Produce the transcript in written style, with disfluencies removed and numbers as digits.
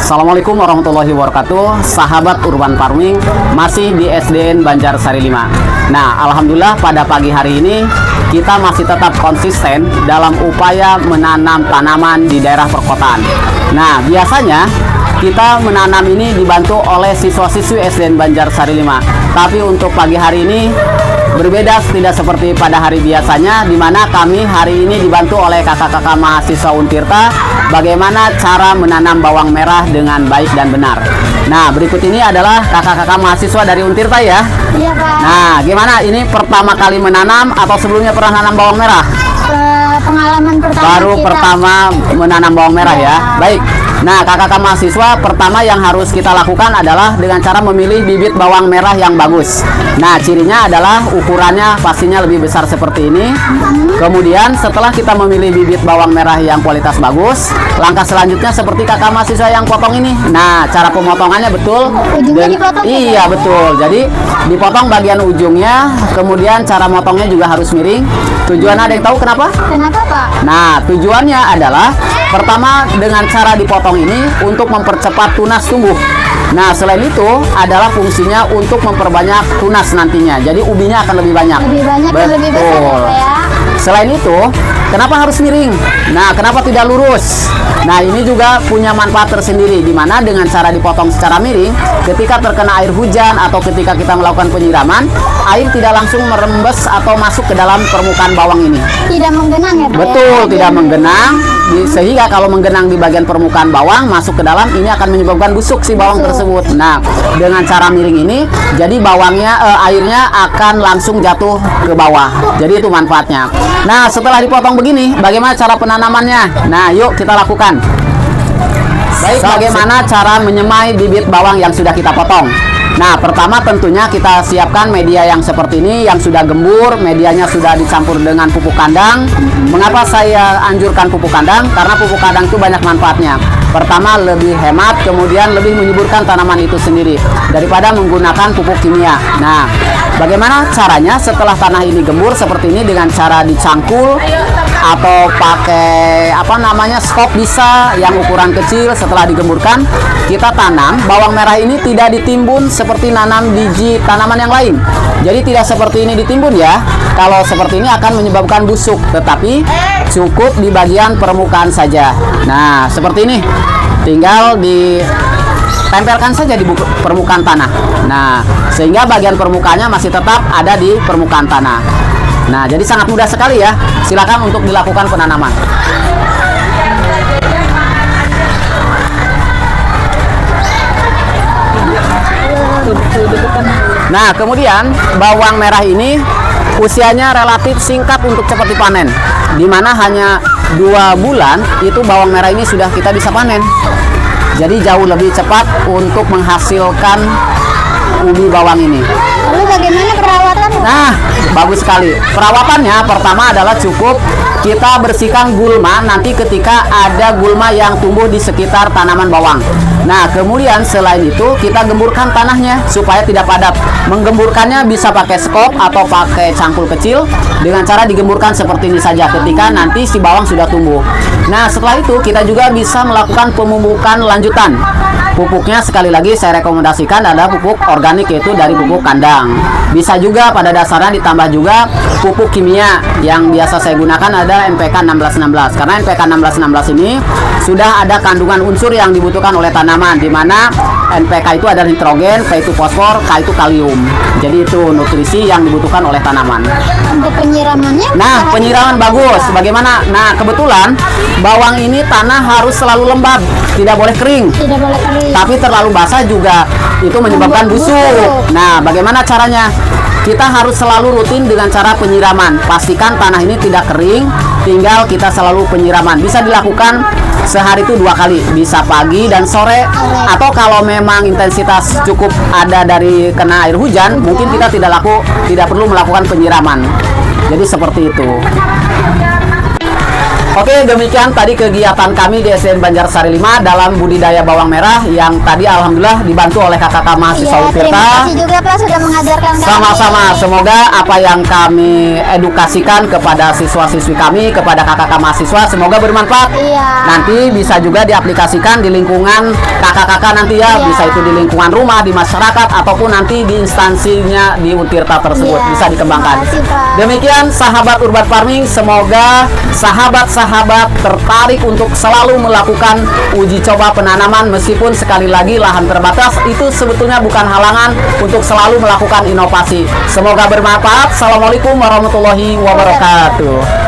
Assalamualaikum warahmatullahi wabarakatuh. Sahabat Urban Farming, masih di SDN Banjarsari 5. Nah, alhamdulillah pada pagi hari ini kita masih tetap konsisten dalam upaya menanam tanaman di daerah perkotaan. Nah, biasanya kita menanam ini dibantu oleh siswa-siswi SDN Banjarsari 5. Tapi untuk pagi hari ini berbeda, tidak seperti pada hari biasanya, di mana kami hari ini dibantu oleh kakak-kakak mahasiswa Untirta bagaimana cara menanam bawang merah dengan baik dan benar. Nah, berikut ini adalah kakak-kakak mahasiswa dari Untirta ya. Iya, Pak. Nah, gimana? Ini pertama kali menanam atau sebelumnya pernah nanam bawang merah? Pengalaman pertama Baru kita. pertama menanam bawang merah ya. Baik. Nah, kakak-kakak mahasiswa, pertama yang harus kita lakukan adalah dengan cara memilih bibit bawang merah yang bagus. Nah, cirinya adalah ukurannya pastinya lebih besar seperti ini. Kemudian setelah kita memilih bibit bawang merah yang kualitas bagus, langkah selanjutnya seperti kakak mahasiswa yang potong ini. Nah, cara pemotongannya betul. Ujungnya dipotong ya, Iya, betul. Jadi dipotong bagian ujungnya, kemudian cara motongnya juga harus miring. Tujuannya ada yang tahu kenapa? Kenapa, Pak? Nah, tujuannya adalah pertama dengan cara dipotong ini untuk mempercepat tunas tumbuh. Nah, selain itu adalah fungsinya untuk memperbanyak tunas nantinya. Jadi ubinya akan lebih banyak. Lebih banyak dan lebih besar ya, Pak ya. Selain itu, kenapa harus miring? Nah, kenapa tidak lurus? Nah, ini juga punya manfaat tersendiri, di mana dengan cara dipotong secara miring, ketika terkena air hujan atau ketika kita melakukan penyiraman, air tidak langsung merembes atau masuk ke dalam permukaan bawang ini. Tidak menggenang ya, Pak? Betul, ya? tidak menggenang, sehingga kalau menggenang di bagian permukaan bawang masuk ke dalam, ini akan menyebabkan busuk si bawang tersebut. Nah, dengan cara miring ini, jadi bawangnya airnya akan langsung jatuh ke bawah. Jadi itu manfaatnya. Nah, setelah dipotong begini, bagaimana cara penanamannya? Nah, yuk kita lakukan. Baik, bagaimana cara menyemai bibit bawang yang sudah kita potong? Nah, pertama tentunya kita siapkan media yang seperti ini, yang sudah gembur, medianya sudah dicampur dengan pupuk kandang. Mengapa saya anjurkan pupuk kandang? Karena pupuk kandang itu banyak manfaatnya. Pertama, lebih hemat, kemudian lebih menyuburkan tanaman itu sendiri daripada menggunakan pupuk kimia. Nah, bagaimana caranya setelah tanah ini gembur seperti ini? Dengan cara dicangkul atau pakai stok bisa yang ukuran kecil. Setelah digemburkan, kita tanam bawang merah ini tidak ditimbun seperti nanam biji tanaman yang lain. Jadi tidak seperti ini ditimbun ya. Kalau seperti ini akan menyebabkan busuk, tetapi cukup di bagian permukaan saja. Nah, seperti ini. Tinggal ditempelkan saja di permukaan tanah. Nah, sehingga bagian permukaannya masih tetap ada di permukaan tanah. Nah, jadi sangat mudah sekali ya. Silakan untuk dilakukan penanaman. Nah, kemudian bawang merah ini usianya relatif singkat untuk cepat dipanen, di mana hanya 2 bulan itu bawang merah ini sudah kita bisa panen. Jadi jauh lebih cepat untuk menghasilkan ubi bawang ini. Lalu bagaimana perawatan, Pak? Nah, bagus sekali. Perawatannya pertama adalah cukup kita bersihkan gulma nanti ketika ada gulma yang tumbuh di sekitar tanaman bawang. Nah, kemudian selain itu kita gemburkan tanahnya supaya tidak padat. Menggemburkannya bisa pakai skop atau pakai cangkul kecil dengan cara digemburkan seperti ini saja ketika nanti si bawang sudah tumbuh. Nah, setelah itu kita juga bisa melakukan pemupukan lanjutan. Pupuknya sekali lagi saya rekomendasikan ada pupuk organik, yaitu dari pupuk kandang. Bisa juga pada dasarnya ditambah juga pupuk kimia yang biasa saya gunakan ada NPK 1616. Karena NPK 1616 ini sudah ada kandungan unsur yang dibutuhkan oleh tanaman, di mana NPK itu ada nitrogen, P itu fosfor, K itu kalium. Jadi itu nutrisi yang dibutuhkan oleh tanaman. Untuk penyiramannya? Nah, penyiraman bagus. Bagaimana? Nah, kebetulan bawang ini tanah harus selalu lembab, tidak boleh kering. Tidak boleh kering. Tapi terlalu basah juga itu menyebabkan busuk. Nah, bagaimana caranya? Kita harus selalu rutin dengan cara penyiraman. Pastikan tanah ini tidak kering, tinggal kita selalu penyiraman. Bisa dilakukan sehari itu 2 kali, bisa pagi dan sore. Atau kalau memang intensitas cukup ada dari kena air hujan, mungkin kita tidak perlu melakukan penyiraman. Jadi seperti itu. Oke, demikian tadi kegiatan kami di SDN Banjarsari 5 dalam budidaya bawang merah yang tadi alhamdulillah dibantu oleh kakak-kakak mahasiswa Iya, terima Utirta. kasih juga Pak sudah mengajarkan kami. Sama-sama, semoga apa yang kami edukasikan kepada siswa-siswi kami, kepada kakak-kakak mahasiswa, semoga bermanfaat. Iya. Nanti bisa juga diaplikasikan di lingkungan kakak-kakak nanti ya, Iya. bisa itu di lingkungan rumah, di masyarakat, ataupun nanti di instansinya di Utirta tersebut, Iya, bisa dikembangkan. terima kasih, Pak. Demikian sahabat Urban Farming, semoga sahabat-sahabat tertarik untuk selalu melakukan uji coba penanaman meskipun sekali lagi lahan terbatas itu sebetulnya bukan halangan untuk selalu melakukan inovasi. Semoga bermanfaat. Assalamualaikum warahmatullahi wabarakatuh.